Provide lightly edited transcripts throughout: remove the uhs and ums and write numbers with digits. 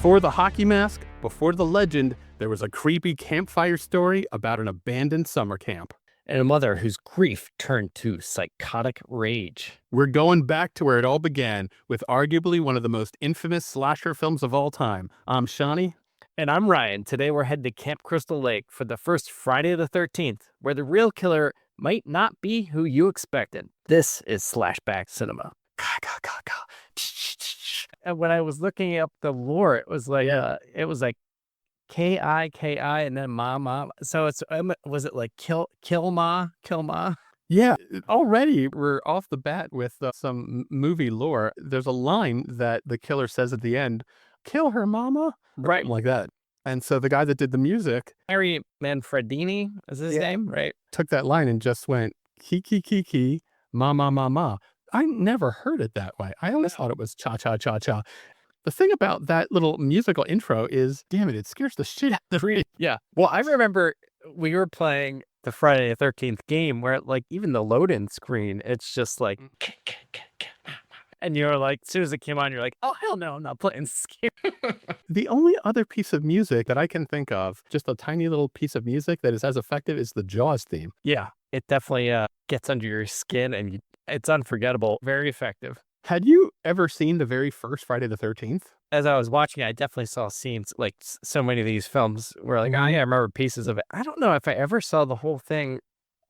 Before the hockey mask, before the legend, there was a creepy campfire story about an abandoned summer camp. And a mother whose grief turned to psychotic rage. We're going back to where it all began with arguably one of the most infamous slasher films of all time. I'm Shawnee. And I'm Ryan. Today we're heading to Camp Crystal Lake for the first Friday the 13th, where the real killer might not be who you expected. This is Slashback Cinema. And when I was looking up the lore, it was like K-I-K-I and then Ma. So it's was it like kill Ma? Yeah, already we're off the bat with some movie lore. There's a line that the killer says at the end, "Kill her, mama," Right. like that. And so the guy that did the music, Harry Manfredini is his name, right? took that line and just went, "Ki, ma, ma, ma, ma." I never heard it that way. I always thought it was cha, cha, cha, cha. The thing about that little musical intro is, damn it scares the shit out of me. Yeah. Well, I remember we were playing the Friday the 13th game where like even the load-in screen, it's just like, and you're like, as soon as it came on, you're like, oh, hell no, I'm not playing this game. The only other piece of music that I can think of, just a tiny little piece of music that is as effective, is the Jaws theme. Yeah, it definitely gets under your skin and it's unforgettable. Very effective. Had you ever seen the very first Friday the 13th? As I was watching, I definitely saw scenes like so many of these films where like, I remember pieces of it. I don't know if I ever saw the whole thing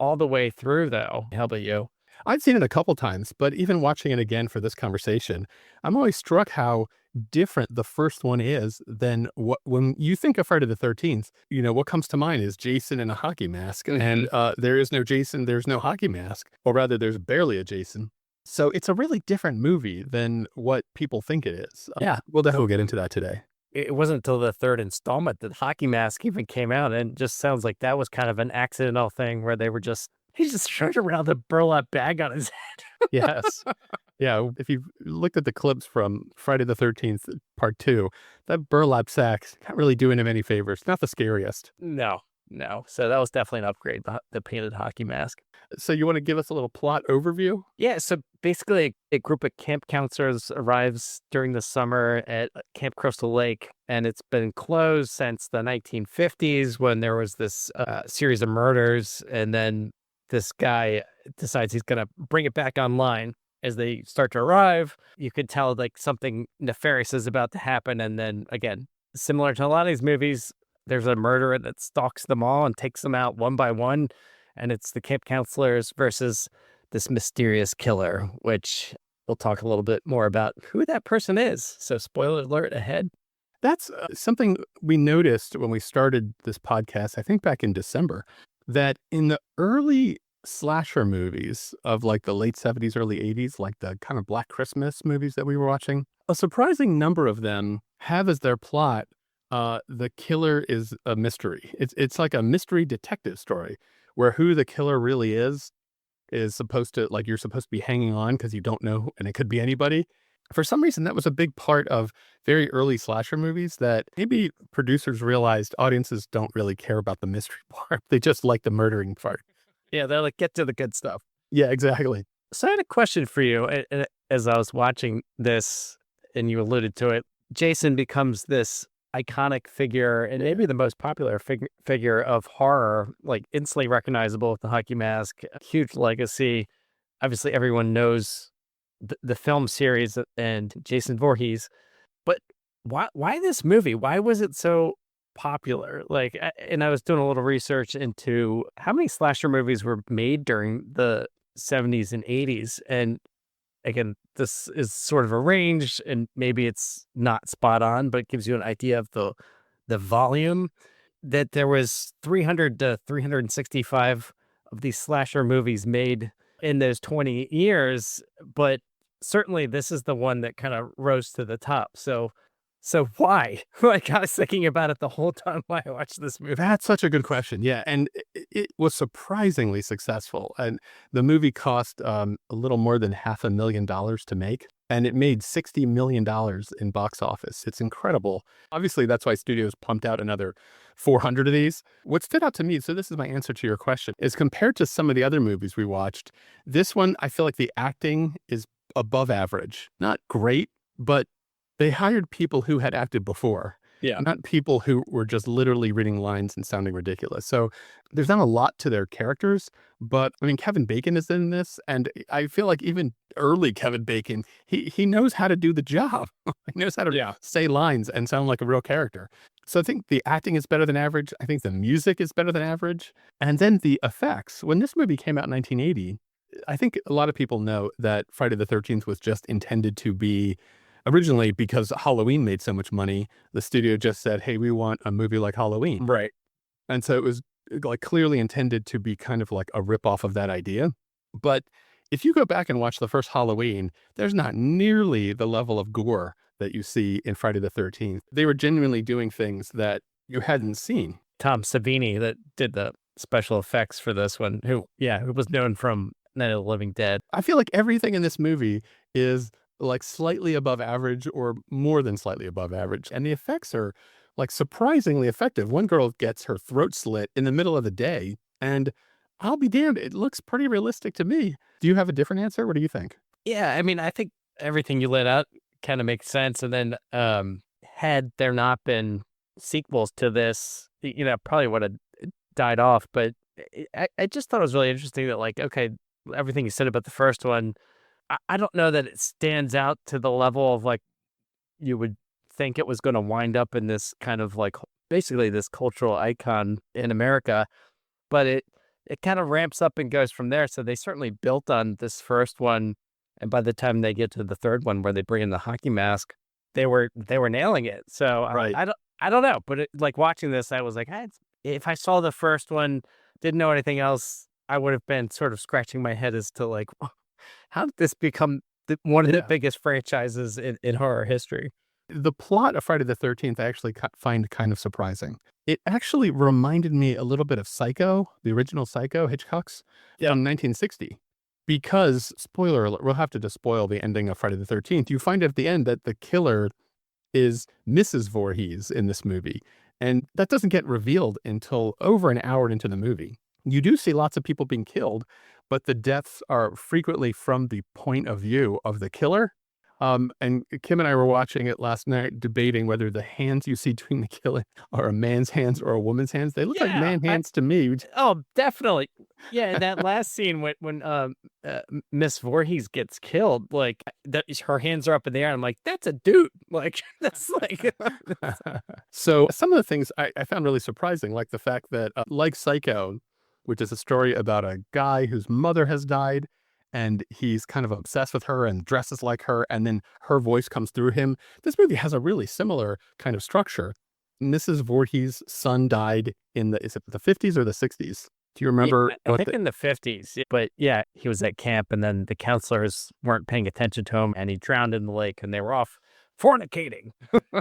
all the way through though. How about you? I'd seen it a couple times, but even watching it again for this conversation, I'm always struck how different the first one is than when you think of Friday the 13th, what comes to mind is Jason in a hockey mask. And there is no Jason, there's no hockey mask, or rather there's barely a Jason. So it's a really different movie than what people think it is. Yeah. We'll definitely get into that today. It wasn't until the third installment that Hockey Mask even came out, and it just sounds like that was kind of an accidental thing where they were he just turned around the burlap bag on his head. Yes. Yeah, if you've looked at the clips from Friday the 13th, part 2, that burlap sack not really doing him any favors. Not the scariest. No. So that was definitely an upgrade, the painted hockey mask. So you want to give us a little plot overview? Yeah, so basically a group of camp counselors arrives during the summer at Camp Crystal Lake, and it's been closed since the 1950s when there was this series of murders, and then this guy decides he's going to bring it back online. As they start to arrive, you could tell like something nefarious is about to happen, and then again, similar to a lot of these movies, there's a murderer that stalks them all and takes them out one by one. And it's the camp counselors versus this mysterious killer, which we'll talk a little bit more about who that person is. So spoiler alert ahead. That's something we noticed when we started this podcast, I think back in December, that in the early slasher movies of like the late 70s, early 80s, like the kind of Black Christmas movies that we were watching, a surprising number of them have as their plot the killer is a mystery. It's like a mystery detective story where who the killer really is supposed to, like, you're supposed to be hanging on because you don't know, and it could be anybody. For some reason, that was a big part of very early slasher movies that maybe producers realized audiences don't really care about the mystery part. They just like the murdering part. Yeah, they're like, get to the good stuff. Yeah, exactly. So I had a question for you. As I was watching this, and you alluded to it, Jason becomes this iconic figure and maybe the most popular figure of horror, like instantly recognizable with the hockey mask, huge legacy. Obviously, everyone knows the film series and Jason Voorhees, but why this movie? Why was it so popular? Like, and I was doing a little research into how many slasher movies were made during the 70s and 80s. And again, this is sort of arranged and maybe it's not spot on, but it gives you an idea of the volume that there was 300 to 365 of these slasher movies made in those 20 years. But certainly this is the one that kind of rose to the top. So why? Like, I was thinking about it the whole time while I watched this movie. That's such a good question. Yeah. And it was surprisingly successful. And the movie cost a little more than $500,000 to make. And it made $60 million in box office. It's incredible. Obviously, that's why studios pumped out another 400 of these. What stood out to me, so this is my answer to your question, is compared to some of the other movies we watched, this one, I feel like the acting is above average. Not great, but They hired people who had acted before, Yeah. not people who were just literally reading lines and sounding ridiculous. So there's not a lot to their characters, but I mean, Kevin Bacon is in this, and I feel like even early Kevin Bacon, he knows how to do the job. He knows how to Yeah. say lines and sound like a real character. So I think the acting is better than average. I think the music is better than average. And then the effects. When this movie came out in 1980, I think a lot of people know that Friday the 13th was just intended to be originally because Halloween made so much money. The studio just said, "Hey, we want a movie like Halloween." Right. And so it was like clearly intended to be kind of like a ripoff of that idea. But if you go back and watch the first Halloween, there's not nearly the level of gore that you see in Friday the 13th. They were genuinely doing things that you hadn't seen. Tom Savini that did the special effects for this one, who was known from Night of the Living Dead. I feel like everything in this movie is like slightly above average or more than slightly above average. And the effects are like surprisingly effective. One girl gets her throat slit in the middle of the day, and I'll be damned, it looks pretty realistic to me. Do you have a different answer? What do you think? Yeah, I mean, I think everything you laid out kind of makes sense. And then had there not been sequels to this, probably would have died off. But I just thought it was really interesting that, like, okay, everything you said about the first one, I don't know that it stands out to the level of like you would think it was going to wind up in this kind of like basically this cultural icon in America, but it kind of ramps up and goes from there. So they certainly built on this first one, and by the time they get to the third one where they bring in the hockey mask, they were nailing it. So Right. I don't know, but like watching this, I was like, if I saw the first one, didn't know anything else, I would have been sort of scratching my head as to like, how did this become one of the Yeah. biggest franchises in horror history? The plot of Friday the 13th I actually find kind of surprising. It actually reminded me a little bit of Psycho, the original Psycho, Hitchcock's, Yeah. from 1960. Because, spoiler alert, we'll have to just spoil the ending of Friday the 13th. You find at the end that the killer is Mrs. Voorhees in this movie. And that doesn't get revealed until over an hour into the movie. You do see lots of people being killed, but the deaths are frequently from the point of view of the killer. And Kim and I were watching it last night, debating whether the hands you see doing the killing are a man's hands or a woman's hands. They look like Yeah. man hands to me. Oh, definitely. Yeah, and that last scene when Miss Voorhees gets killed, like her hands are up in the air. I'm like, that's a dude. Like that's like So some of the things I found really surprising, like the fact that, like Psycho, which is a story about a guy whose mother has died, and he's kind of obsessed with her and dresses like her, and then her voice comes through him. This movie has a really similar kind of structure. Mrs. Voorhees' son died in is it the 50s or the 60s? Do you yeah, remember I what think in the 50s. But yeah, he was at camp, and then the counselors weren't paying attention to him, and he drowned in the lake, and they were off fornicating.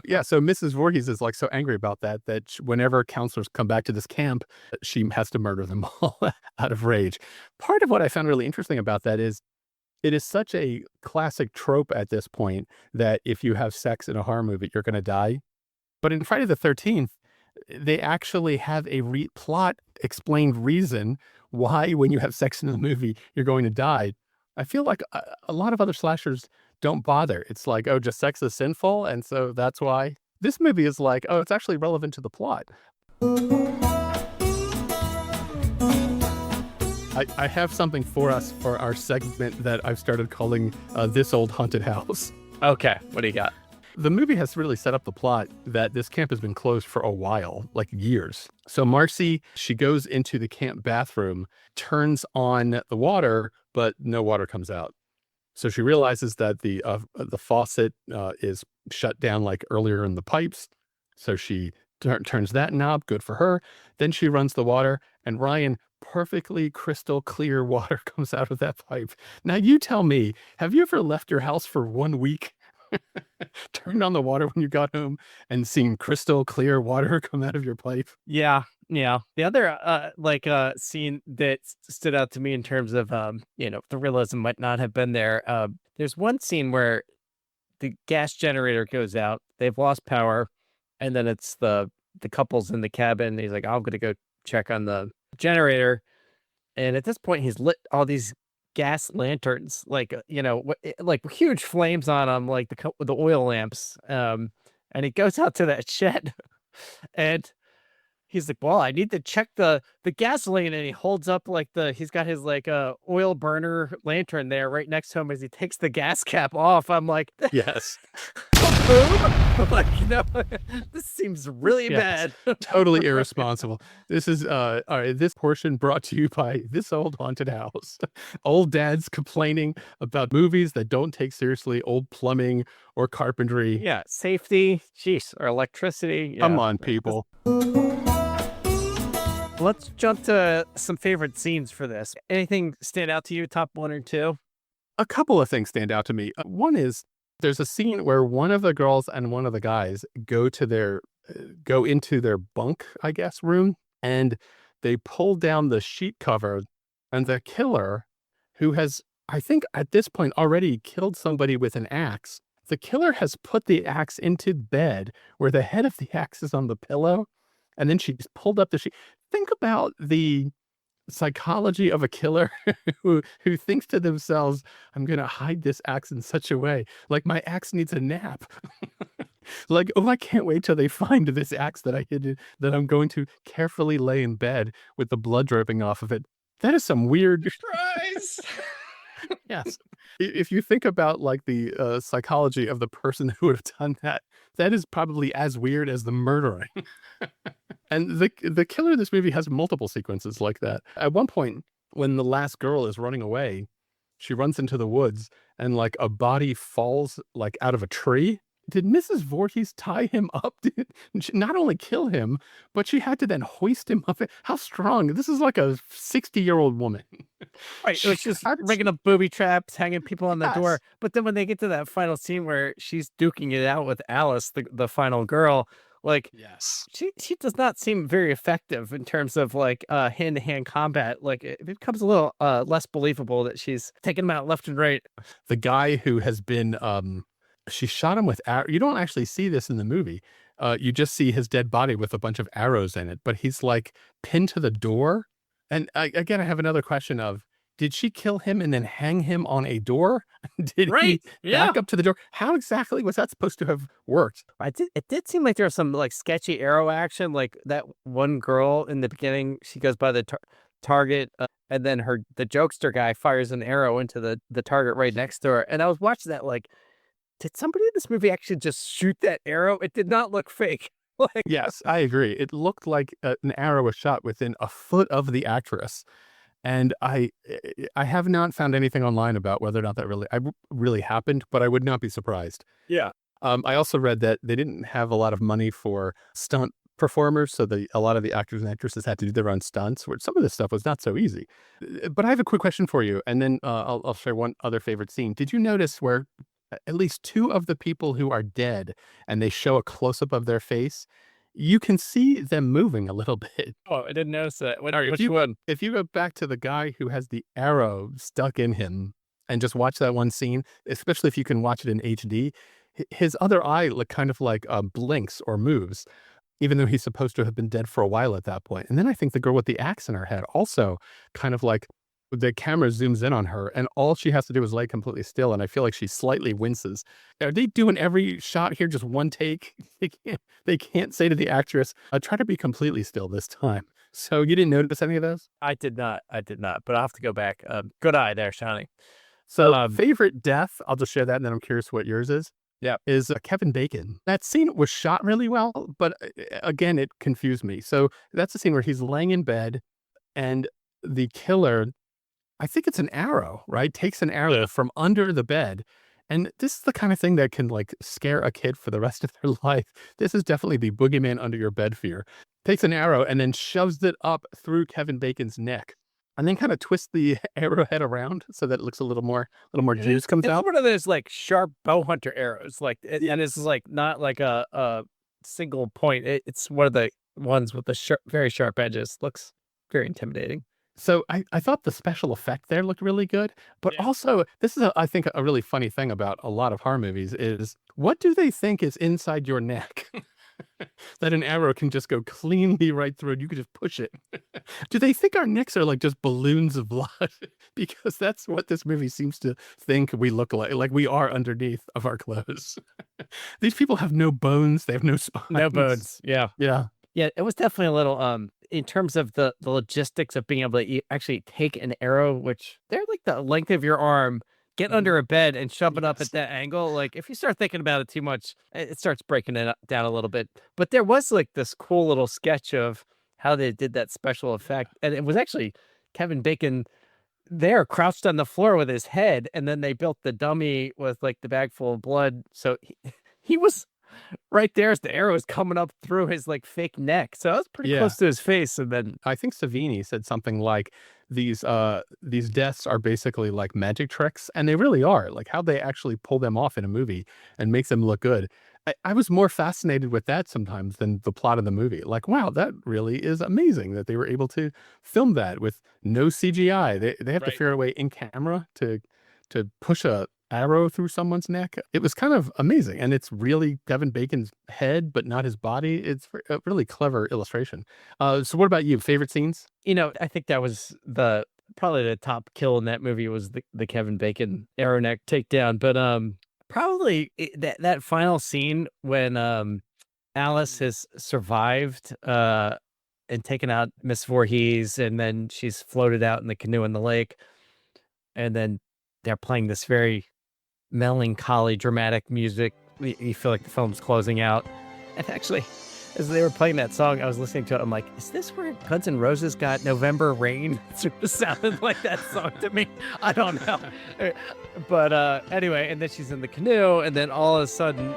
Yeah, so Mrs. Voorhees is, like, so angry about that, whenever counselors come back to this camp, she has to murder them all out of rage. Part of what I found really interesting about that is, it is such a classic trope at this point that if you have sex in a horror movie, you're gonna die. But in Friday the 13th, they actually have a plot explained reason why when you have sex in the movie, you're going to die. I feel like a lot of other slashers don't bother. It's like, "Oh, just sex is sinful, and so that's why." This movie is like, "Oh, it's actually relevant to the plot." I have something for us for our segment that I've started calling, This Old Haunted House. Okay, what do you got? The movie has really set up the plot that this camp has been closed for a while, like years. So Marcy, she goes into the camp bathroom, turns on the water, but no water comes out. So she realizes that the faucet is shut down like earlier in the pipes. So she turns that knob, good for her. Then she runs the water, and Ryan, perfectly crystal clear water comes out of that pipe. Now you tell me, have you ever left your house for 1 week, turned on the water when you got home, and seen crystal clear water come out of your pipe? Yeah, yeah. The other scene that stood out to me in terms of the realism might not have been there. There's one scene where the gas generator goes out, they've lost power, and then it's the couple's in the cabin. He's like, I'm gonna go check on the generator. And at this point he's lit all these gas lanterns, like, like huge flames on them, like the oil lamps. And he goes out to that shed, and he's like, "Well, I need to check the gasoline," and he holds up like he's got his like oil burner lantern there right next to him as he takes the gas cap off. I'm like, Yes. boom, like this seems really Yes. bad. Totally irresponsible. This is all right, this portion brought to you by This Old Haunted House. Old dads complaining about movies that don't take seriously old plumbing or carpentry. Yeah, safety, jeez, or electricity. Come Yeah, on, people. let's jump to some favorite scenes for this. Anything stand out to you? Top one or two? A couple of things stand out to me. One is there's a scene where one of the girls and one of the guys go into their bunk, I guess, room, and they pull down the sheet cover, and the killer, who has, I think at this point already killed somebody with an axe, the killer has put the axe into bed where the head of the axe is on the pillow, and then she's pulled up the sheet. Think about the psychology of a killer who thinks to themselves, "I'm gonna hide this axe in such a way, like my axe needs a nap." Like, "Oh, I can't wait till they find this axe that I hid that I'm going to carefully lay in bed with the blood dripping off of it." That is some weird Surprise! yes. If you think about, like, the, psychology of the person who would have done that, that is probably as weird as the murdering. And the killer in this movie has multiple sequences like that. At one point, when the last girl is running away, she runs into the woods and like a body falls like out of a tree. Did Mrs. Voorhees tie him up? Not only kill him, but she had to then hoist him up. How strong? This is like a 60-year-old woman. Right, She it's just had- rigging up booby traps, hanging people on the door. yes. But then when they get to that final scene where she's duking it out with Alice, the final girl, like Yes. she does not seem very effective in terms of like hand to hand combat. Like it becomes a little less believable that she's taking them out left and right. The guy who has been she shot him with you don't actually see this in the movie. You just see his dead body with a bunch of arrows in it, but he's like pinned to the door. And again, I have another question of, did she kill him and then hang him on a door? Did Right. he Yeah. back up to the door? How exactly was that supposed to have worked? It did seem like there was some like sketchy arrow action. Like that one girl in the beginning, she goes by the target, and then the jokester guy fires an arrow into the target right next to her. And I was watching that like, did somebody in this movie actually just shoot that arrow? It did not look fake. Like, Yes, I agree. It looked like an arrow was shot within a foot of the actress. And I have not found anything online about whether or not that really happened, but I would not be surprised. yeah. I also read that they didn't have a lot of money for stunt performers, so a lot of the actors and actresses had to do their own stunts, which some of this stuff was not so easy. But I have a quick question for you, and then I'll share one other favorite scene. Did you notice where at least two of the people who are dead, and they show a close-up of their face, you can see them moving a little bit. Oh, I didn't notice that. All right, Which one? if you go back to the guy who has the arrow stuck in him and just watch that one scene, especially if you can watch it in HD, his other eye kind of like blinks or moves, even though he's supposed to have been dead for a while at that point. And then I think the girl with the axe in her head also kind of like the camera zooms in on her and all she has to do is lay completely still. And I feel like she slightly winces. Are they doing every shot here just one take? They can't say to the actress, try to be completely still this time. So you didn't notice any of those? I did not. But I'll have to go back. Good eye there, Shawnee. So favorite death, I'll just share that and then I'm curious what yours is. Yeah. Is Kevin Bacon. That scene was shot really well, but again, it confused me. So that's the scene where he's laying in bed and the killer, I think it's an arrow, right? Takes an arrow from under the bed. And this is the kind of thing that can like scare a kid for the rest of their life. This is definitely the boogeyman under your bed fear. Takes an arrow and then shoves it up through Kevin Bacon's neck. And then kind of twists the arrowhead around so that it looks a little more juice comes It's out. one of those like sharp bow hunter arrows, like, and it's like not like a single point. It's one of the ones with the very sharp edges. Looks very intimidating. So I thought the special effect there looked really good, but Yeah. also this is, I think, a really funny thing about a lot of horror movies is what do they think is inside your neck? that an arrow can just go cleanly right through and you could just push it. Do they think our necks are like just balloons of blood? Because that's what this movie seems to think we look like we are underneath of our clothes. These people have no bones, they have no No spines. bones. Yeah. Yeah. Yeah, it was definitely a little, in terms of the logistics of being able to actually take an arrow, which they're like the length of your arm, get Mhm. under a bed and shove it up at Yes. that angle. Like, if you start thinking about it too much, it starts breaking it down a little bit. But there was like this cool little sketch of how they did that special effect. And it was actually Kevin Bacon there crouched on the floor with his head. And then they built the dummy with like the bag full of blood. So he was right there as the arrow is coming up through his, like, fake neck, so I was pretty Yeah. close to his face, and then I think Savini said something like these deaths are basically like magic tricks, and they really are. Like how they actually pull them off in a movie and make them look good. I was more fascinated with that sometimes than the plot of the movie. Like, wow, that really is amazing that they were able to film that with no CGI. They have to right. figure a way in camera to push a arrow through someone's neck. It was kind of amazing, and it's really Kevin Bacon's head, but not his body. It's a really clever illustration. So what about you? Favorite scenes? I think that was probably the top kill in that movie was the Kevin Bacon arrow neck takedown, but, probably that final scene when, Alice has survived, and taken out Miss Voorhees, and then she's floated out in the canoe in the lake, and then they're playing this very melancholy, dramatic music. You feel like the film's closing out. And actually, as they were playing that song, I was listening to it. I'm like, is this where Guns N' Roses got November Rain? It sort of sounded like that song to me. I don't know. But anyway, and then she's in the canoe, and then all of a sudden,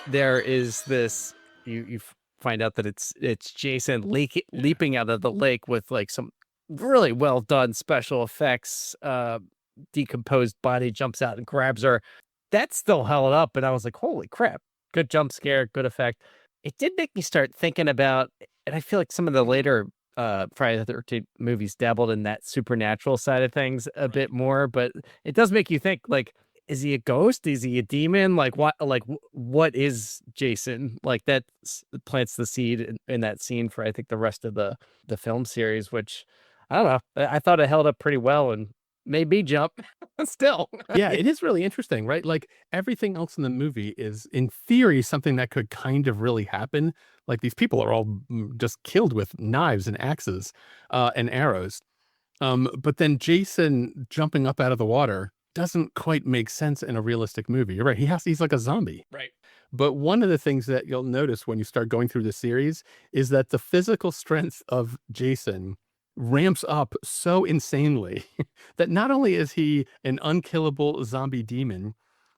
there is this. You find out that it's Jason leaping out of the lake with like some really well done special effects. Decomposed body jumps out and grabs her. That still held up, and I was like, "Holy crap! Good jump scare, good effect." It did make me start thinking about, and I feel like some of the later Friday the 13th movies dabbled in that supernatural side of things a bit more, but it does make you think like, is he a ghost? Is he a demon? Like what? Like what is Jason? Like that plants the seed in that scene for I think the rest of the film series, which I don't know. I thought it held up pretty well and made me jump. Still, Yeah, it is really interesting, right? Like everything else in the movie is, in theory, something that could kind of really happen. Like these people are all just killed with knives and axes and arrows. But then Jason jumping up out of the water doesn't quite make sense in a realistic movie. You're right. He's like a zombie. right? But one of the things that you'll notice when you start going through the series is that the physical strength of Jason ramps up so insanely that not only is he an unkillable zombie demon,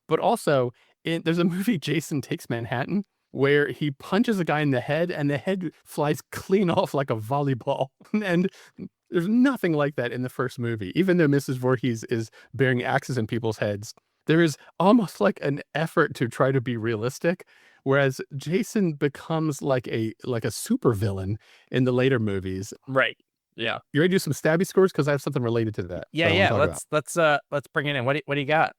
but also there's a movie, Jason Takes Manhattan, where he punches a guy in the head and the head flies clean off like a volleyball. And there's nothing like that in the first movie. Even though Mrs. Voorhees is bearing axes in people's heads, there is almost like an effort to try to be realistic. Whereas Jason becomes like a supervillain in the later movies. Right. Yeah. You ready to do some stabby scores? Because I have something related to that Yeah. that I want to Yeah. talk about. Let's bring it in. What do you got?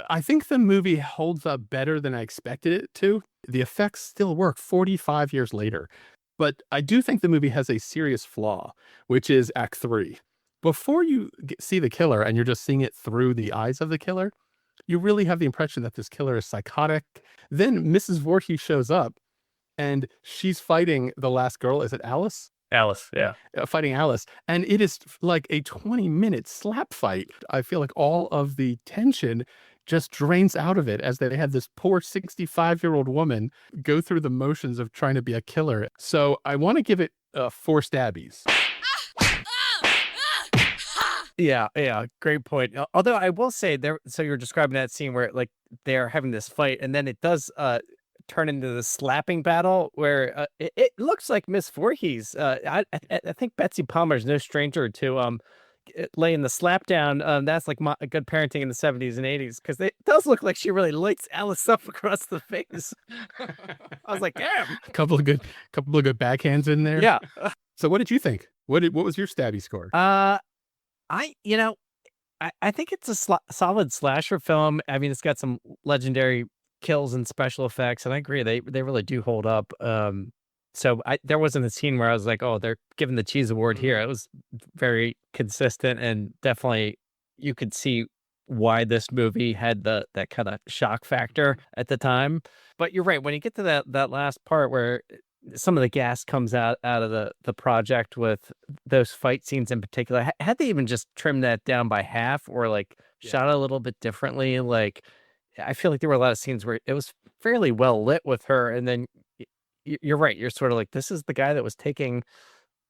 I think the movie holds up better than I expected it to. The effects still work 45 years later. But I do think the movie has a serious flaw, which is Act 3. Before you see the killer and you're just seeing it through the eyes of the killer, you really have the impression that this killer is psychotic. Then Mrs. Voorhees shows up and she's fighting the last girl. Is it Alice? Alice. Yeah. Fighting Alice, and it is like a 20-minute slap fight. I feel like all of the tension just drains out of it as they had this poor 65-year-old woman go through the motions of trying to be a killer. So I want to give it 4 stabbies. Yeah, yeah, great point. Although I will say there, so you're describing that scene where like they're having this fight, and then it does turn into the slapping battle where it looks like Miss Voorhees. I think Betsy Palmer's no stranger to laying the slap down. That's like good parenting in the 70s and 80s because it does look like she really lights Alice up across the face. I was like, damn. couple of good backhands in there. Yeah. So what did you think? What was your stabby score? I you know, I think it's a solid slasher film. I mean, it's got some legendary kills and special effects, and I agree, they really do hold up. So there wasn't a scene where I was like, "Oh, they're giving the cheese award here." Mhm. It was very consistent, and definitely you could see why this movie had that kind of shock factor at the time. But you're right, when you get to that last part where some of the gas comes out of the project with those fight scenes in particular, had they even just trimmed that down by half or like Yeah. shot it a little bit differently, like I feel like there were a lot of scenes where it was fairly well lit with her, and then you're right. You're sort of like, this is the guy that was taking,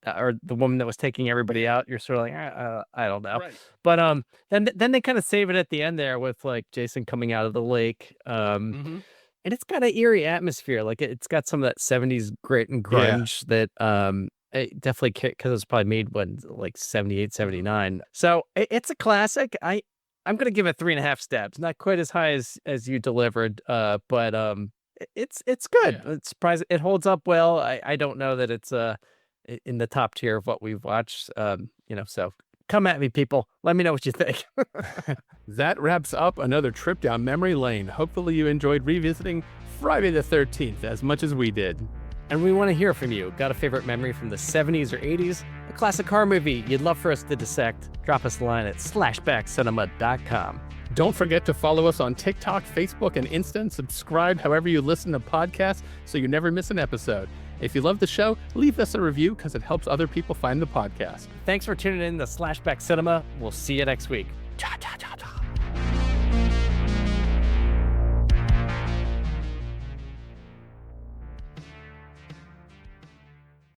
or the woman that was taking everybody out. You're sort of like, I don't know, Right. but then they kind of save it at the end there with like Jason coming out of the lake, Mhm. and it's got an eerie atmosphere. Like it's got some of that '70s grit and Yeah. grunge that it definitely because it was probably made when like 78, Mhm. 79. So it's a classic. I'm gonna give it 3.5 stabs. Not quite as high as you delivered, but it's good. Yeah. It's surprising it holds up well. I don't know that it's in the top tier of what we've watched. So come at me, people. Let me know what you think. That wraps up another trip down memory lane. Hopefully, you enjoyed revisiting Friday the 13th as much as we did. And we want to hear from you. Got a favorite memory from the 70s or 80s? A classic horror movie you'd love for us to dissect? Drop us a line at slashbackcinema.com. Don't forget to follow us on TikTok, Facebook, and Insta, and subscribe however you listen to podcasts so you never miss an episode. If you love the show, leave us a review because it helps other people find the podcast. Thanks for tuning in to Slashback Cinema. We'll see you next week. Cha cha cha.